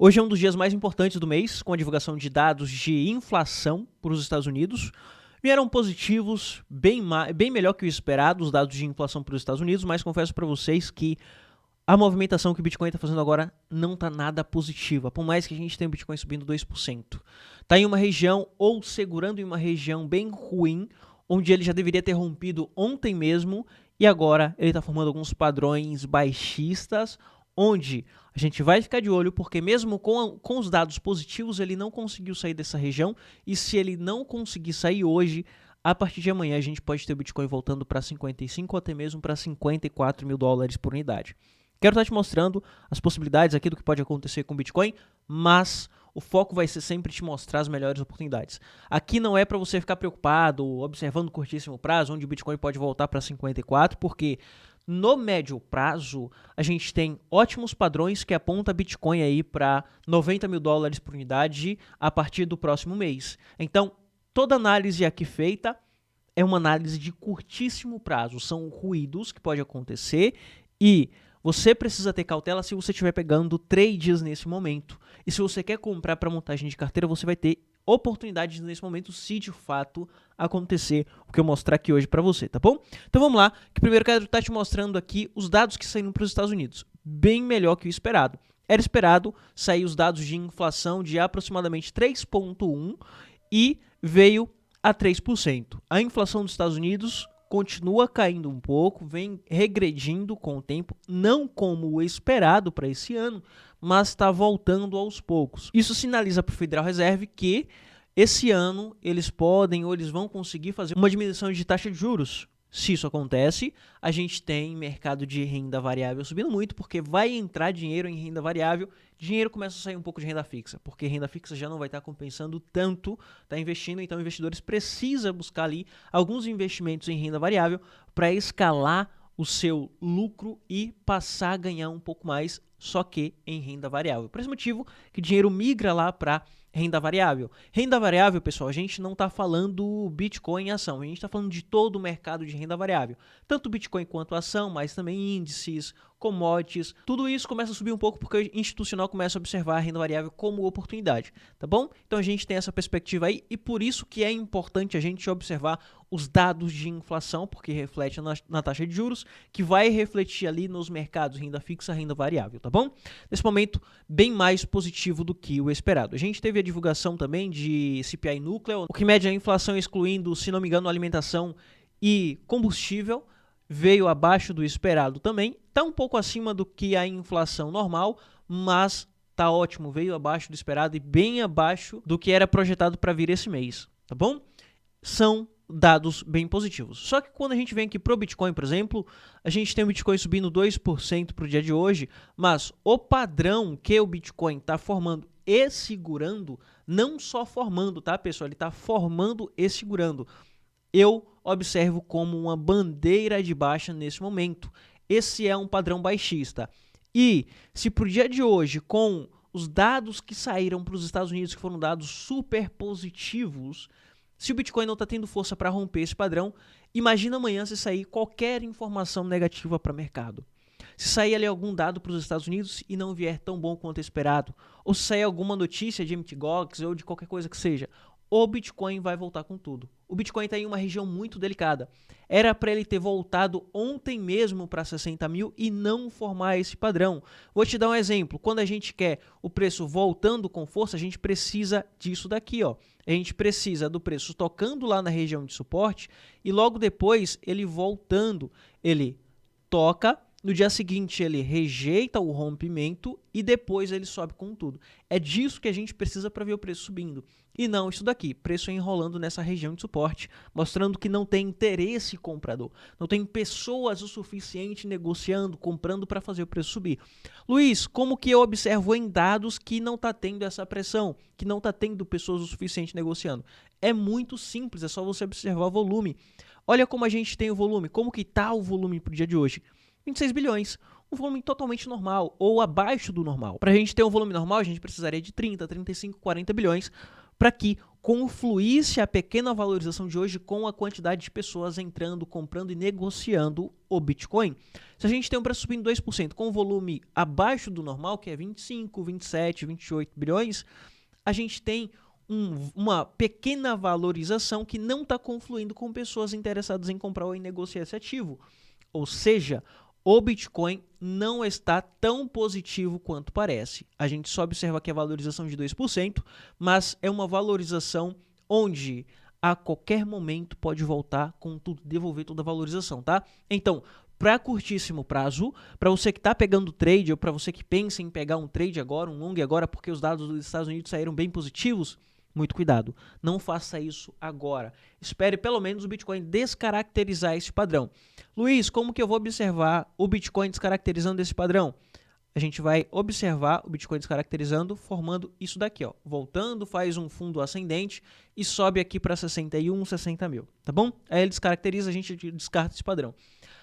Hoje é um dos dias mais importantes do mês, com a divulgação de dados de inflação para os Estados Unidos. Vieram positivos, bem melhor que o esperado, os dados de inflação para os Estados Unidos, mas confesso para vocês que a movimentação que o Bitcoin está fazendo agora não está nada positiva, por mais que a gente tenha o Bitcoin subindo 2%. Está em uma região, ou segurando em uma região bem ruim, onde ele já deveria ter rompido ontem mesmo, e agora ele está formando alguns padrões baixistas, onde a gente vai ficar de olho, porque mesmo com os dados positivos, ele não conseguiu sair dessa região, e se ele não conseguir sair hoje, a partir de amanhã a gente pode ter o Bitcoin voltando para 55 ou até mesmo para 54 mil dólares por unidade. Quero estar te mostrando as possibilidades aqui do que pode acontecer com o Bitcoin, mas o foco vai ser sempre te mostrar as melhores oportunidades. Aqui não é para você ficar preocupado, observando curtíssimo prazo, onde o Bitcoin pode voltar para 54, porque no médio prazo a gente tem ótimos padrões que apontam Bitcoin aí para 90 mil dólares por unidade a partir do próximo mês. Então, toda análise aqui feita é uma análise de curtíssimo prazo, são ruídos que podem acontecer e você precisa ter cautela se você estiver pegando trades nesse momento. E se você quer comprar para montagem de carteira, você vai ter oportunidades nesse momento se de fato acontecer o que eu mostrar aqui hoje para você, tá bom? Então vamos lá, que primeiro eu quero estar te mostrando aqui os dados que saíram para os Estados Unidos. Bem melhor que o esperado. Era esperado sair os dados de inflação de aproximadamente 3,1% e veio a 3%. A inflação dos Estados Unidos continua caindo um pouco, vem regredindo com o tempo, não como o esperado para esse ano, mas está voltando aos poucos. Isso sinaliza para o Federal Reserve que esse ano eles podem ou eles vão conseguir fazer uma diminuição de taxa de juros. Se isso acontece, a gente tem mercado de renda variável subindo muito, porque vai entrar dinheiro em renda variável, dinheiro começa a sair um pouco de renda fixa, porque renda fixa já não vai estar compensando tanto, está investindo, então investidores precisam buscar ali alguns investimentos em renda variável para escalar o seu lucro e passar a ganhar um pouco mais, só que em renda variável. Por esse motivo que dinheiro migra lá para renda variável. Renda variável, pessoal, a gente não está falando Bitcoin em ação, a gente está falando de todo o mercado de renda variável. Tanto Bitcoin quanto ação, mas também índices, commodities, tudo isso começa a subir um pouco porque o institucional começa a observar a renda variável como oportunidade, tá bom? Então a gente tem essa perspectiva aí e por isso que é importante a gente observar os dados de inflação, porque reflete na taxa de juros, que vai refletir ali nos mercados renda fixa, renda variável, tá bom? Nesse momento, bem mais positivo do que o esperado. A gente teve a divulgação também de CPI núcleo, o que mede a inflação excluindo, se não me engano, alimentação e combustível, veio abaixo do esperado também, está um pouco acima do que a inflação normal, mas está ótimo, veio abaixo do esperado e bem abaixo do que era projetado para vir esse mês, tá bom? São dados bem positivos. Só que quando a gente vem aqui para o Bitcoin, por exemplo, a gente tem o Bitcoin subindo 2% para o dia de hoje, mas o padrão que o Bitcoin está formando e segurando, não só formando, tá, pessoal? Ele está formando e segurando. Eu observo como uma bandeira de baixa nesse momento. Esse é um padrão baixista. E se para o dia de hoje, com os dados que saíram para os Estados Unidos, que foram dados super positivos, se o Bitcoin não está tendo força para romper esse padrão, imagina amanhã se sair qualquer informação negativa para o mercado. Se sair ali algum dado para os Estados Unidos e não vier tão bom quanto esperado, ou se sair alguma notícia de Mt. Gox ou de qualquer coisa que seja, o Bitcoin vai voltar com tudo. O Bitcoin está em uma região muito delicada. Era para ele ter voltado ontem mesmo para 60 mil e não formar esse padrão. Vou te dar um exemplo. Quando a gente quer o preço voltando com força, a gente precisa disso daqui, ó. A gente precisa do preço tocando lá na região de suporte e logo depois ele voltando. Ele toca, no dia seguinte ele rejeita o rompimento e depois ele sobe com tudo. É disso que a gente precisa para ver o preço subindo. E não isso daqui, preço enrolando nessa região de suporte, mostrando que não tem interesse comprador. Não tem pessoas o suficiente negociando, comprando para fazer o preço subir. Luiz, como que eu observo em dados que não está tendo essa pressão, que não está tendo pessoas o suficiente negociando? É muito simples, é só você observar o volume. Olha como a gente tem o volume, como que está o volume para o dia de hoje. 26 bilhões, um volume totalmente normal ou abaixo do normal. Para a gente ter um volume normal, a gente precisaria de 30, 35, 40 bilhões para que confluísse a pequena valorização de hoje com a quantidade de pessoas entrando, comprando e negociando o Bitcoin. Se a gente tem um preço subindo 2% com um volume abaixo do normal, que é 25, 27, 28 bilhões, a gente tem uma pequena valorização que não está confluindo com pessoas interessadas em comprar ou em negociar esse ativo. Ou seja, o Bitcoin não está tão positivo quanto parece. A gente só observa que a valorização de 2%, mas é uma valorização onde a qualquer momento pode voltar com tudo, devolver toda a valorização, tá? Então, para curtíssimo prazo, para você que está pegando trade ou para você que pensa em pegar um trade agora, um long agora, porque os dados dos Estados Unidos saíram bem positivos, muito cuidado, não faça isso agora. Espere pelo menos o Bitcoin descaracterizar esse padrão. Luiz, como que eu vou observar o Bitcoin descaracterizando esse padrão? A gente vai observar o Bitcoin descaracterizando, formando isso daqui, ó. Voltando, faz um fundo ascendente e sobe aqui para 61, 60 mil, tá bom? Aí ele descaracteriza, a gente descarta esse padrão.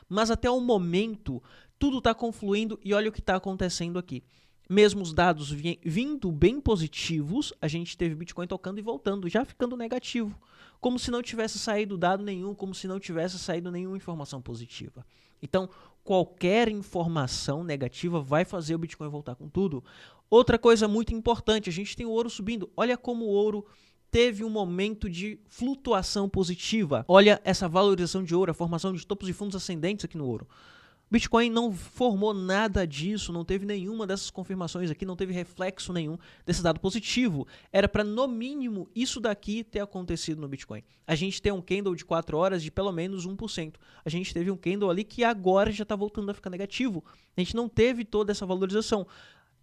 Mas até o momento, tudo está confluindo e olha o que está acontecendo aqui. Mesmo os dados vindo bem positivos, a gente teve Bitcoin tocando e voltando, já ficando negativo. Como se não tivesse saído dado nenhum, como se não tivesse saído nenhuma informação positiva. Então, qualquer informação negativa vai fazer o Bitcoin voltar com tudo. Outra coisa muito importante, a gente tem o ouro subindo. Olha como o ouro teve um momento de flutuação positiva. Olha essa valorização de ouro, a formação de topos e fundos ascendentes aqui no ouro. Bitcoin não formou nada disso, não teve nenhuma dessas confirmações aqui, não teve reflexo nenhum desse dado positivo. Era para, no mínimo, isso daqui ter acontecido no Bitcoin. A gente tem um candle de 4 horas de pelo menos 1%. A gente teve um candle ali que agora já está voltando a ficar negativo. A gente não teve toda essa valorização.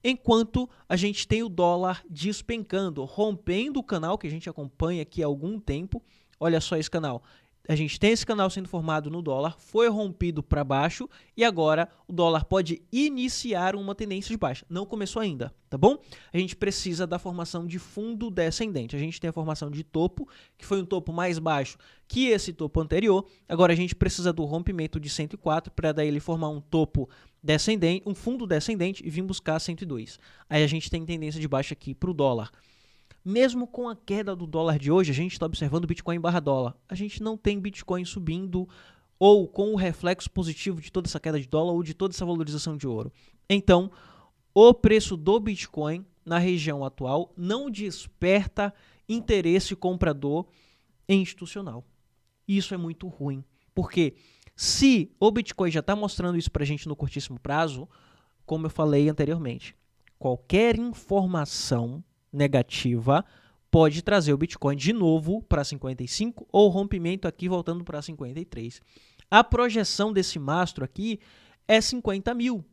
Enquanto a gente tem o dólar despencando, rompendo o canal que a gente acompanha aqui há algum tempo. Olha só esse canal. A gente tem esse canal sendo formado no dólar, foi rompido para baixo e agora o dólar pode iniciar uma tendência de baixa. Não começou ainda, tá bom? A gente precisa da formação de fundo descendente. A gente tem a formação de topo, que foi um topo mais baixo que esse topo anterior. Agora a gente precisa do rompimento de 104 para daí ele formar um topo descendente, um fundo descendente e vir buscar 102. Aí a gente tem tendência de baixa aqui para o dólar. Mesmo com a queda do dólar de hoje, a gente está observando Bitcoin barra dólar. A gente não tem Bitcoin subindo ou com o reflexo positivo de toda essa queda de dólar ou de toda essa valorização de ouro. Então, o preço do Bitcoin na região atual não desperta interesse comprador institucional. Isso é muito ruim, porque se o Bitcoin já está mostrando isso para a gente no curtíssimo prazo, como eu falei anteriormente, qualquer informação negativa pode trazer o Bitcoin de novo para 55 ou rompimento aqui voltando para 53. A projeção desse mastro aqui é 50 mil.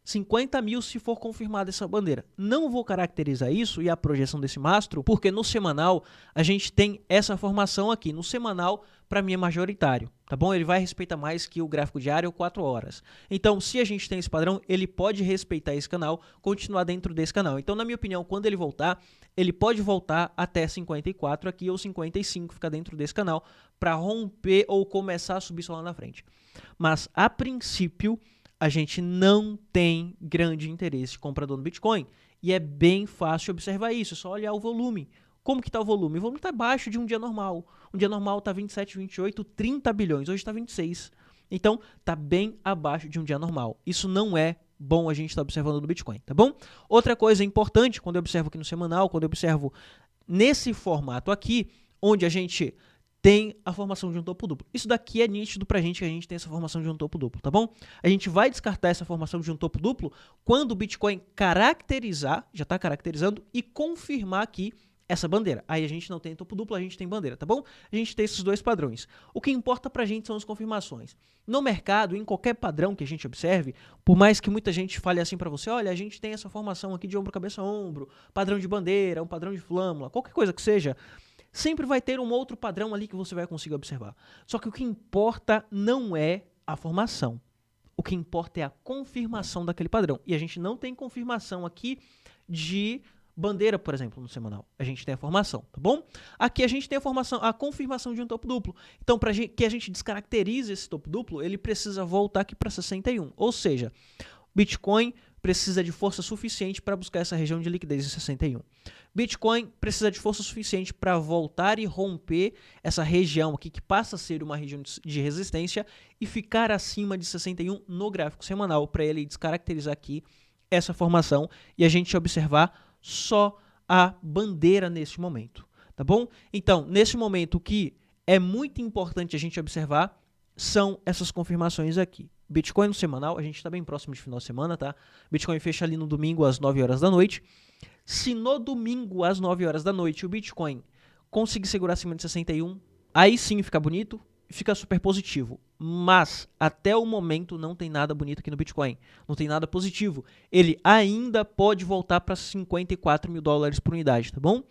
50 mil se for confirmada essa bandeira. Não vou caracterizar isso e a projeção desse mastro, porque no semanal a gente tem essa formação aqui. No semanal, para mim é majoritário, tá bom? Ele vai respeitar mais que o gráfico diário 4 horas. Então, se a gente tem esse padrão, ele pode respeitar esse canal, continuar dentro desse canal. Então, na minha opinião, quando ele voltar, ele pode voltar até 54 aqui ou 55, ficar dentro desse canal, para romper ou começar a subir só lá na frente. Mas, a princípio, a gente não tem grande interesse comprador no Bitcoin. E é bem fácil observar isso, é só olhar o volume. Como que está o volume? O volume está abaixo de um dia normal. Um dia normal está 27, 28, 30 bilhões. Hoje está 26. Então, está bem abaixo de um dia normal. Isso não é bom a gente estar observando no Bitcoin, tá bom? Outra coisa importante, quando eu observo aqui no semanal, quando eu observo nesse formato aqui, onde a gente tem a formação de um topo duplo. Isso daqui é nítido pra gente que a gente tem essa formação de um topo duplo, tá bom? A gente vai descartar essa formação de um topo duplo quando o Bitcoin caracterizar, já está caracterizando, e confirmar aqui essa bandeira. Aí a gente não tem topo duplo, a gente tem bandeira, tá bom? A gente tem esses dois padrões. O que importa pra gente são as confirmações. No mercado, em qualquer padrão que a gente observe, por mais que muita gente fale assim pra você, olha, a gente tem essa formação aqui de ombro, cabeça, ombro, padrão de bandeira, um padrão de flâmula, qualquer coisa que seja, sempre vai ter um outro padrão ali que você vai conseguir observar. Só que o que importa não é a formação. O que importa é a confirmação daquele padrão. E a gente não tem confirmação aqui de bandeira, por exemplo, no semanal. A gente tem a formação, tá bom? Aqui a gente tem a confirmação de um topo duplo. Então, para que a gente descaracterize esse topo duplo, ele precisa voltar aqui para 61. Ou seja, Bitcoin precisa de força suficiente para buscar essa região de liquidez em 61. Bitcoin precisa de força suficiente para voltar e romper essa região aqui, que passa a ser uma região de resistência, e ficar acima de 61 no gráfico semanal, para ele descaracterizar aqui essa formação e a gente observar só a bandeira nesse momento, tá bom? Então, nesse momento, o que é muito importante a gente observar são essas confirmações aqui. Bitcoin no semanal, a gente está bem próximo de final de semana, tá? Bitcoin fecha ali no domingo às 9 horas da noite. Se no domingo às 9 horas da noite o Bitcoin conseguir segurar acima de 61, aí sim fica bonito, fica super positivo. Mas até o momento não tem nada bonito aqui no Bitcoin, não tem nada positivo. Ele ainda pode voltar para 54 mil dólares por unidade, tá bom?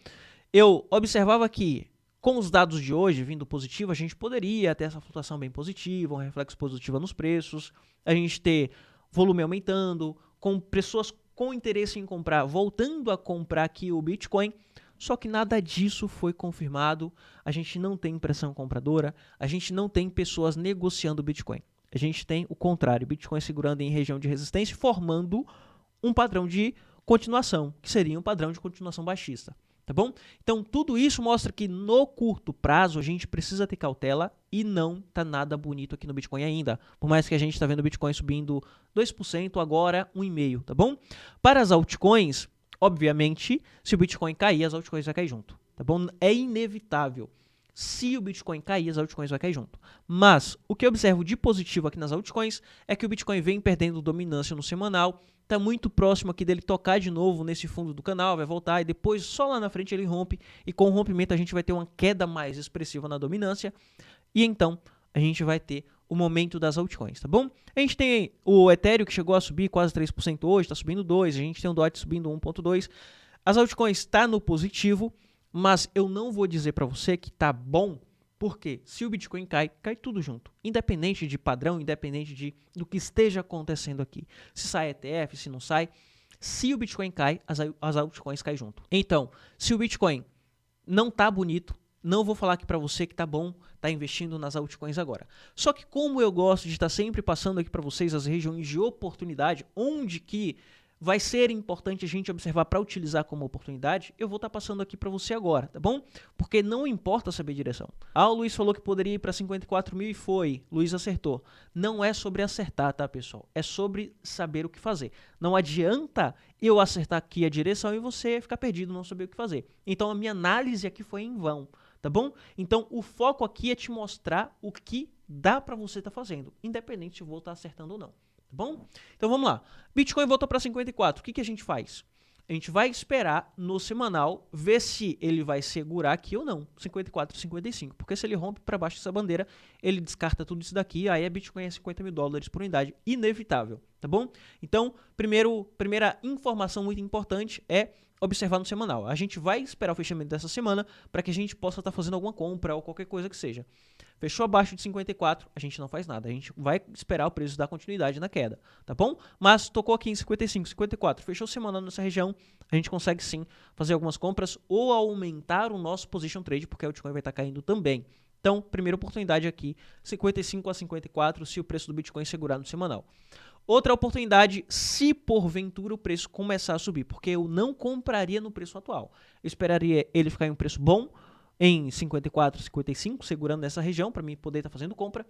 Eu observava que com os dados de hoje vindo positivo, a gente poderia ter essa flutuação bem positiva, um reflexo positivo nos preços, a gente ter volume aumentando, com pessoas com interesse em comprar, voltando a comprar aqui o Bitcoin, só que nada disso foi confirmado, a gente não tem pressão compradora, a gente não tem pessoas negociando o Bitcoin. A gente tem o contrário, Bitcoin segurando em região de resistência, formando um padrão de continuação, que seria um padrão de continuação baixista. Tá bom? Então, tudo isso mostra que no curto prazo a gente precisa ter cautela e não tá nada bonito aqui no Bitcoin ainda. Por mais que a gente está vendo o Bitcoin subindo 2%, agora 1,5%, tá bom? Para as altcoins, obviamente, se o Bitcoin cair, as altcoins vão cair junto, tá bom? É inevitável. Se o Bitcoin cair, as altcoins vão cair junto. Mas o que eu observo de positivo aqui nas altcoins é que o Bitcoin vem perdendo dominância no semanal, está muito próximo aqui dele tocar de novo nesse fundo do canal, vai voltar e depois só lá na frente ele rompe, e com o rompimento a gente vai ter uma queda mais expressiva na dominância, e então a gente vai ter o momento das altcoins, tá bom? A gente tem o Ethereum que chegou a subir quase 3% hoje, está subindo 2%, a gente tem o DOT subindo 1,2%, as altcoins estão no positivo, mas eu não vou dizer para você que tá bom, porque se o Bitcoin cai, cai tudo junto. Independente de padrão, independente do que esteja acontecendo aqui. Se sai ETF, se não sai. Se o Bitcoin cai, as altcoins caem junto. Então, se o Bitcoin não tá bonito, não vou falar aqui para você que tá bom, tá investindo nas altcoins agora. Só que como eu gosto de estar sempre passando aqui para vocês as regiões de oportunidade, onde que vai ser importante a gente observar para utilizar como oportunidade, eu vou estar passando aqui para você agora, tá bom? Porque não importa saber direção. O Luiz falou que poderia ir para 54 mil e foi. Luiz acertou. Não é sobre acertar, tá, pessoal? É sobre saber o que fazer. Não adianta eu acertar aqui a direção e você ficar perdido, não saber o que fazer. Então a minha análise aqui foi em vão, tá bom? Então o foco aqui é te mostrar o que dá para você estar fazendo, independente se eu vou estar acertando ou não. Tá bom? Então vamos lá. Bitcoin voltou para 54. O que a gente faz? A gente vai esperar no semanal ver se ele vai segurar aqui ou não. 54, 55. Porque se ele rompe para baixo dessa bandeira, ele descarta tudo isso daqui. Aí a Bitcoin é 50 mil dólares por unidade. Inevitável. Tá bom? Então, primeira informação muito importante é observar no semanal. A gente vai esperar o fechamento dessa semana para que a gente possa estar fazendo alguma compra ou qualquer coisa que seja. Fechou abaixo de 54, a gente não faz nada. A gente vai esperar o preço dar continuidade na queda, tá bom? Mas tocou aqui em 55, 54, fechou semana nessa região, a gente consegue sim fazer algumas compras ou aumentar o nosso position trade, porque o Bitcoin vai estar caindo também. Então, primeira oportunidade aqui, 55 a 54, se o preço do Bitcoin segurar no semanal. Outra oportunidade, se porventura o preço começar a subir, porque eu não compraria no preço atual. Eu esperaria ele ficar em um preço bom, em 54, 55, segurando nessa região, para mim poder estar fazendo compra,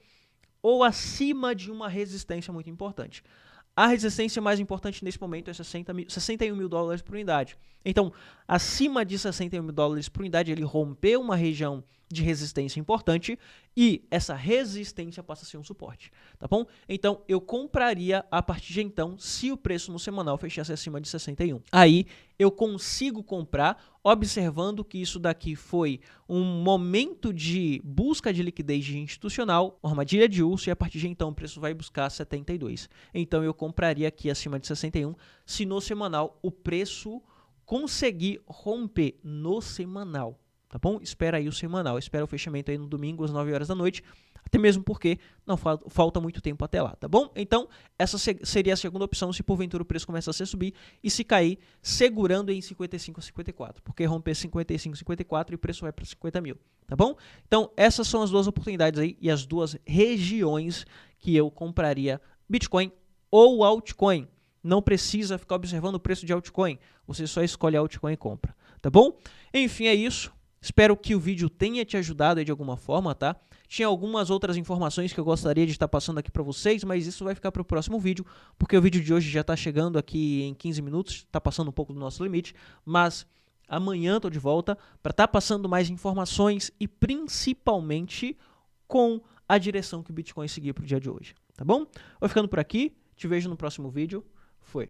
ou acima de uma resistência muito importante. A resistência mais importante nesse momento é 61 mil dólares por unidade. Então, acima de 61 mil dólares por unidade, ele rompeu uma região de resistência importante e essa resistência passa a ser um suporte, tá bom? Então, eu compraria a partir de então, se o preço no semanal fechasse acima de 61. Aí, eu consigo comprar, observando que isso daqui foi um momento de busca de liquidez de institucional, uma armadilha de urso, e a partir de então o preço vai buscar 72. Então, eu compraria aqui acima de 61, se no semanal o preço conseguir romper no semanal. Tá bom? Espera aí o semanal, espera o fechamento aí no domingo às 9 horas da noite, até mesmo porque não falta muito tempo até lá, tá bom? Então, essa seria a segunda opção se porventura o preço começar a subir e se cair segurando em 55 a 54, porque romper 55 a 54 e o preço vai para 50 mil, tá bom? Então, essas são as duas oportunidades aí e as duas regiões que eu compraria Bitcoin ou altcoin. não precisa ficar observando o preço de altcoin, você só escolhe a altcoin e compra, tá bom? Enfim, é isso. Espero que o vídeo tenha te ajudado aí de alguma forma, tá? Tinha algumas outras informações que eu gostaria de estar passando aqui para vocês, mas isso vai ficar para o próximo vídeo, porque o vídeo de hoje já está chegando aqui em 15 minutos, está passando um pouco do nosso limite, mas amanhã estou de volta para estar passando mais informações e principalmente com a direção que o Bitcoin seguir para o dia de hoje, tá bom? Vou ficando por aqui, te vejo no próximo vídeo.